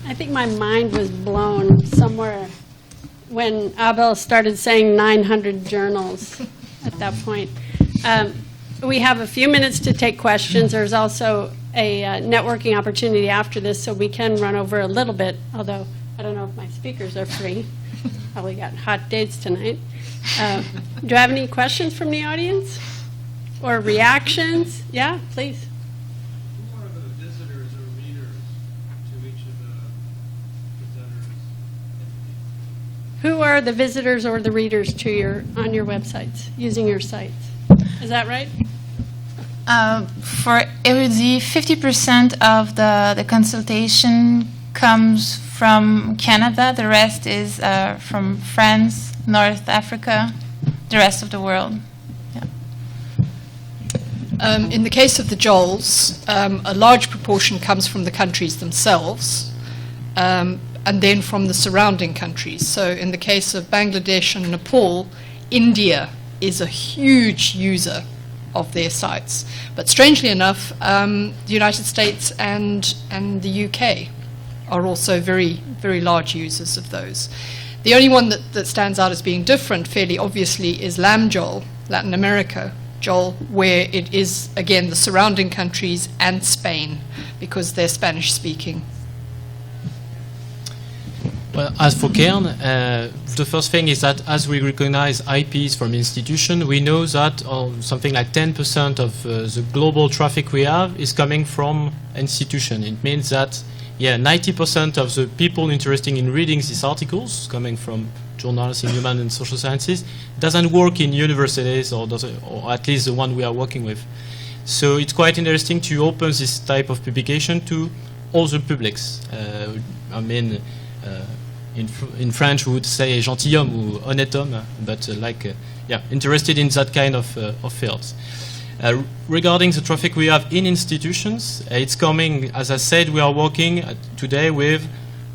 I think my mind was blown somewhere when Abel started saying 900 journals at that point. We have a few minutes to take questions. There's also a networking opportunity after this, so we can run over a little bit, although I don't know if my speakers are free. Probably got hot dates tonight. Do I have any questions from the audience? Or reactions? Yeah, please. Who are the visitors or readers to each of the presenters' entities? Who are the visitors or the readers to on your websites, using your sites? Is that right? For Erudit, 50% of the consultation comes from Canada. The rest is from France, North Africa, the rest of the world. In the case of the JOLs, a large proportion comes from the countries themselves, and then from the surrounding countries. So in the case of Bangladesh and Nepal, India is a huge user of their sites. But strangely enough, the United States and the UK are also very, very large users of those. The only one that stands out as being different, fairly obviously, is LAMJOL, Latin America JOL, where it is, again, the surrounding countries and Spain, because they're Spanish-speaking. Well, as for Cairn, the first thing is that as we recognize IPs from institutions, we know that something like 10% of the global traffic we have is coming from institutions. It means that, 90% of the people interested in reading these articles, coming from journals in human and social sciences, doesn't work in universities, or at least the one we are working with. So it's quite interesting to open this type of publication to all the publics. In French we would say gentilhomme ou honnête homme, but interested in that kind of fields. Regarding the traffic we have in institutions, it's coming, as I said, we are working today with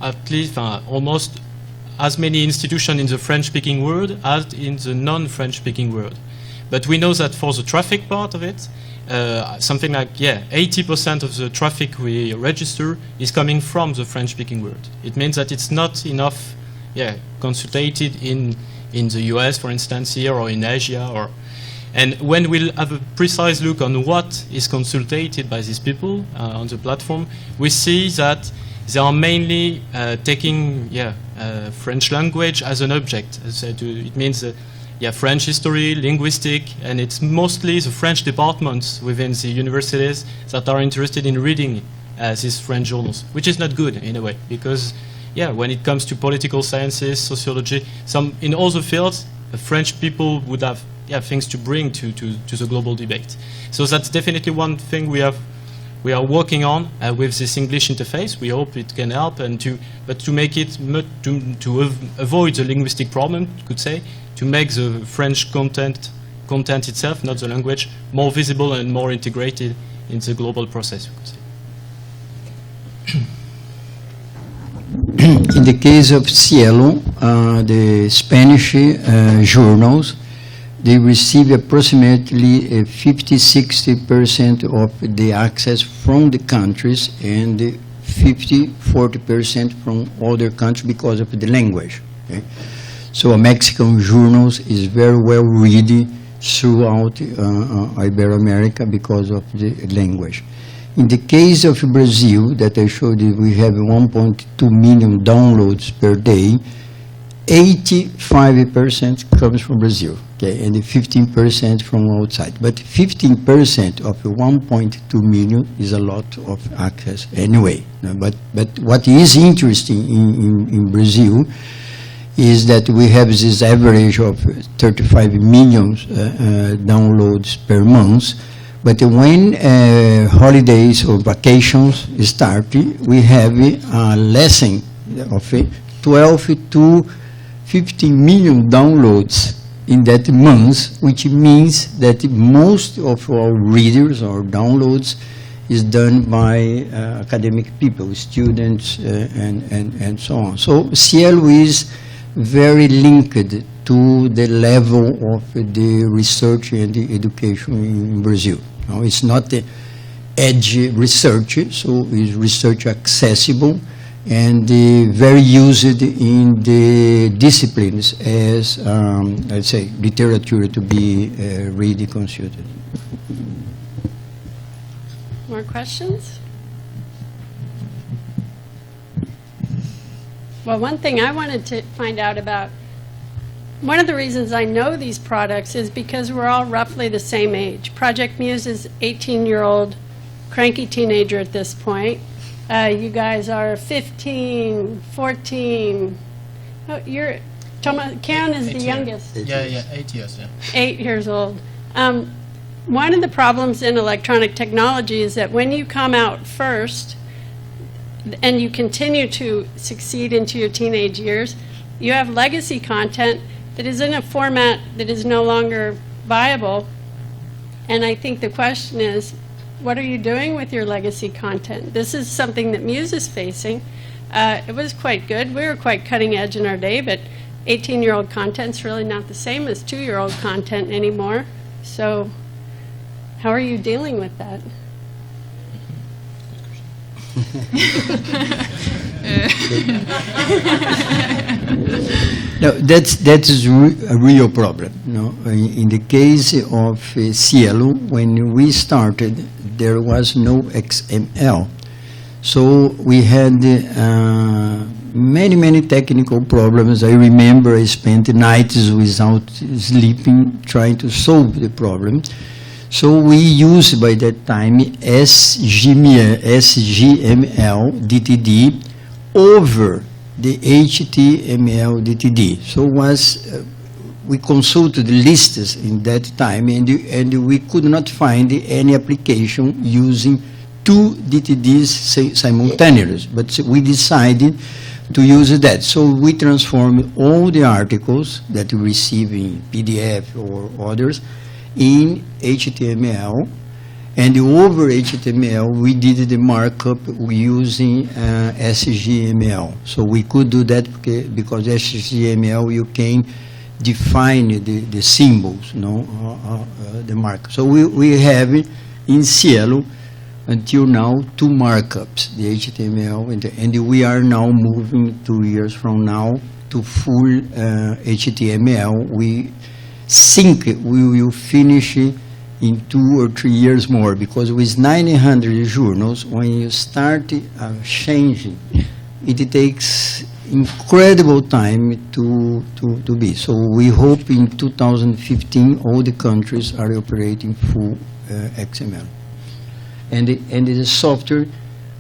at least almost as many institutions in the French-speaking world as in the non-French-speaking world. But we know that for the traffic part of it, something like 80% of the traffic we register is coming from the French-speaking world. It means that it's not enough consulted in the US, for instance, here, or in Asia, and when we'll have a precise look on what is consulted by these people on the platform, we see that they are mainly taking French language as an object. It means French history, linguistic, and it's mostly the French departments within the universities that are interested in reading these French journals, which is not good in a way, because when it comes to political sciences, sociology, in other fields, the French people would have things to bring to the global debate. So that's definitely one thing we are working on with this English interface. We hope it can help, but to make it to avoid the linguistic problem, you could say, to make the French content itself, not the language, more visible and more integrated in the global process, you could say. In the case of Cielo, the Spanish journals, they receive approximately 50–60% of the access from the countries and 50–40% from other countries because of the language. Okay? So Mexican journals is very well read throughout Iberoamerica because of the language. In the case of Brazil, that I showed you, we have 1.2 million downloads per day. 85% comes from Brazil, okay, and 15% from outside. But 15% of 1.2 million is a lot of access anyway. But what is interesting in Brazil is that we have this average of 35 million downloads per month. But when holidays or vacations start, we have less of 12 to 15 million downloads in that month, which means that most of our readers or downloads is done by academic people, students, and so on. So Cielo is very linked to the level of the research and the education in Brazil. Now, it's not the edge research, so it's research accessible, and very used in the disciplines as, let's say, literature to be really consulted. More questions? Well, one thing I wanted to find out about, one of the reasons I know these products is because we're all roughly the same age. Project Muse is 18-year-old cranky teenager at this point. You guys are 15, 14. Oh, you're, Karen is the youngest. Yeah, 8 years, yeah. 8 years old. One of the problems in electronic technology is that when you come out first and you continue to succeed into your teenage years, you have legacy content that is in a format that is no longer viable. And I think the question is, what are you doing with your legacy content? This is something that Muse is facing. It was quite good. We were quite cutting edge in our day, but 18-year-old content's really not the same as 2-year-old content anymore. So how are you dealing with that? No, that is a real problem. No? In the case of Cielo, when we started, there was no XML. So we had many technical problems. I remember I spent nights without sleeping trying to solve the problem. So we used by that time SGML DTD over the HTML DTD. So we consulted lists in that time, and we could not find any application using 2 DTDs simultaneously. But we decided to use that. So we transformed all the articles that we receive in PDF or others in HTML, and over HTML we did the markup using SGML. So we could do that because SGML you can define the symbols, the markup. So we have in Cielo until now 2 markups, the HTML and we are now moving 2 years from now to full HTML. We think we will finish in 2 or 3 years more, because with 900 journals, when you start changing, it takes incredible time to be. So we hope in 2015 all the countries are operating full XML. And the software,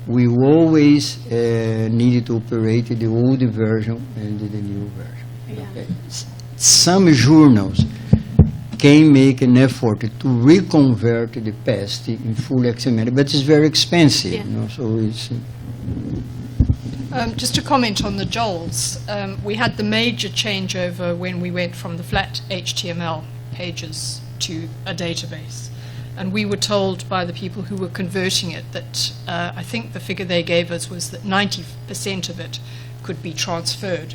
we always need to operate the old version and the new version. Yeah. Okay. Some journals can make an effort to reconvert the past in full XML, but it's very expensive. Yeah. So it's. Just to comment on the JOLs, we had the major changeover when we went from the flat HTML pages to a database. And we were told by the people who were converting it that I think the figure they gave us was that 90% of it could be transferred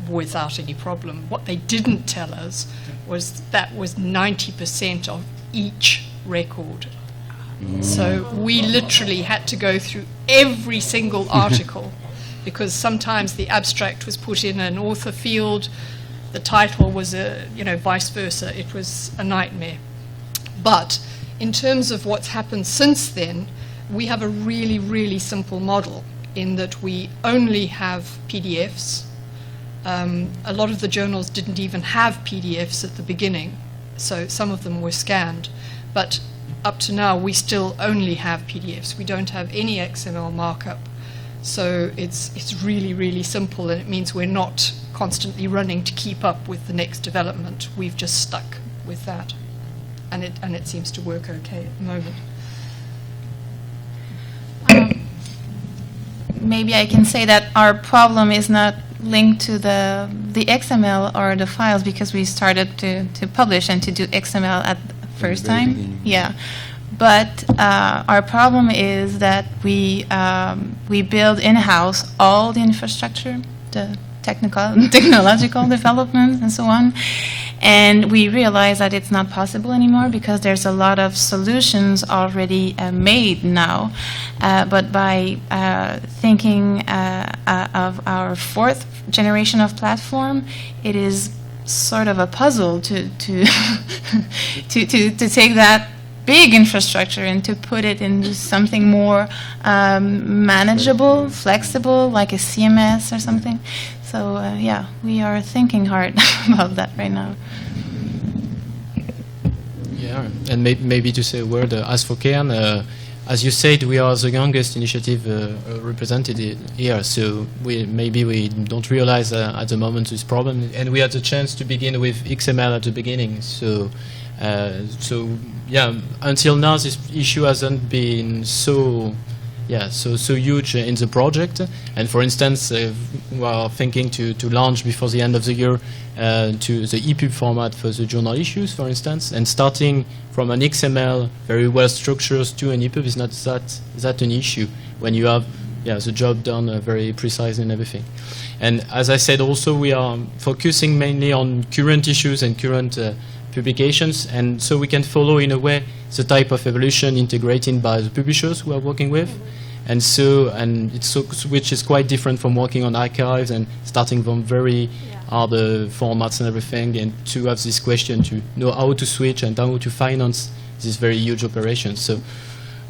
without any problem. What they didn't tell us was that was 90% of each record. So we literally had to go through every single article because sometimes the abstract was put in an author field, the title was vice versa. It was a nightmare. But in terms of what's happened since then, we have a really, really simple model in that we only have PDFs. A lot of the journals didn't even have PDFs at the beginning, so some of them were scanned. But up to now, we still only have PDFs. We don't have any XML markup. So it's really, really simple, and it means we're not constantly running to keep up with the next development. We've just stuck with that. And it seems to work okay at the moment. Maybe I can say that our problem is not linked to the XML or the files, because we started to publish and to do XML at the first very time. beginning. Yeah. But our problem is that we build in-house all the infrastructure, the technological development and so on. And we realize that it's not possible anymore because there's a lot of solutions already made now. But by thinking of our fourth generation of platform, it is sort of a puzzle to to take that big infrastructure and to put it into something more manageable, flexible, like a CMS or something. So yeah, we are thinking hard about that right now. Yeah, and maybe to say a word, as for Cairn, as you said, we are the youngest initiative represented here, so we don't realize at the moment this problem, and we had the chance to begin with XML at the beginning. So yeah, until now this issue hasn't been so huge in the project. And for instance, we are thinking to launch before the end of the year to the EPUB format for the journal issues, for instance, and starting from an XML very well structured to an EPUB is not that an issue when you have the job done very precise and everything. And as I said, also we are focusing mainly on current issues and current publications, and so we can follow in a way the type of evolution integrated by the publishers we are working with, which is quite different from working on archives and starting from very hard formats and everything, and to have this question to know how to switch and how to finance this very huge operation. So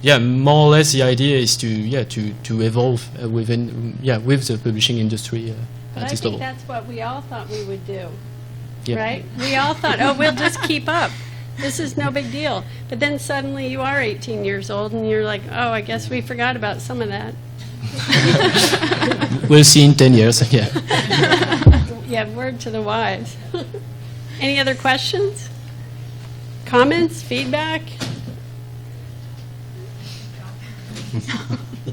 yeah, more or less the idea is to evolve with the publishing industry But at I this think level. that's what we all thought we would do. Yeah. Right? We all thought, oh, we'll just keep up. This is no big deal. But then suddenly you are 18 years old and you're like, oh, I guess we forgot about some of that. We'll see in 10 years. Yeah. Yeah, word to the wise. Any other questions? Comments? Feedback?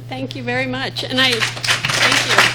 Thank you very much. And thank you.